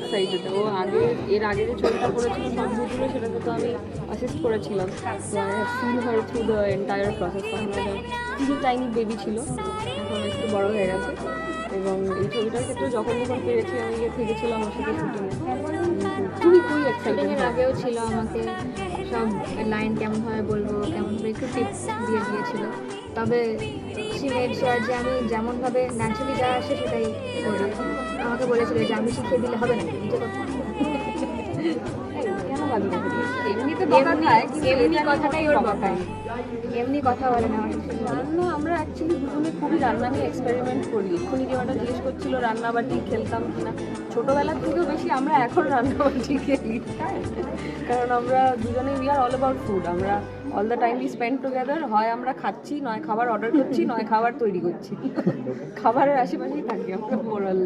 Excited. ও এর আগে যে ছবিটা করেছিল সম্ভবত সেটাতে তো আমি অ্যাসিস্ট করেছিলাম। তো I have seen her through the entire process. কিছু টাইনি বেবি ছিল, এখন একটু বড় হয়ে গেছে। এবং এই ছবিটার ক্ষেত্রে যখন পেরেছি আমি থেকেছিলাম ওর সাথে শুটিংয়ে, খুবই এক্সাইটেড। আগেও ছিল আমাকে সব লাইন কেমনভাবে বলবো কেমনভাবে একটু টিপস দিয়ে দিয়েছিল। তবে সে মেড শিওর যে আমি যেমনভাবে ন্যাচারালি যা আসে সেটাই করি। আমাকে বলেছিল যে আমি শিখিয়ে দিলে হবে না, নিজে কথা। কেন বাজে কথা বলছিস? এমনিতে এমনি কথাটাই ওর বকাই, এমনি কথা বলে না আমার সাথে। রান্না আমরা অ্যাকচুয়ালি দুজনে খুবই রান্না নিয়ে এক্সপেরিমেন্ট করি। এক্ষুনি কেউটা জিজ্ঞেস করছিল রান্নাবাটি খেলতাম কিনা। ছোটোবেলার থেকেও বেশি আমরা এখন রান্নাবাটি খেলি, কারণ আমরা দুজনেই we are all about food. আমরা all the time we spend together. হয় আমরা খাচ্ছি, নয় খাবার অর্ডার করছি, নয় খাবার তৈরি করছি। খাবারের আশেপাশেই থাকি আমরা মোরাল।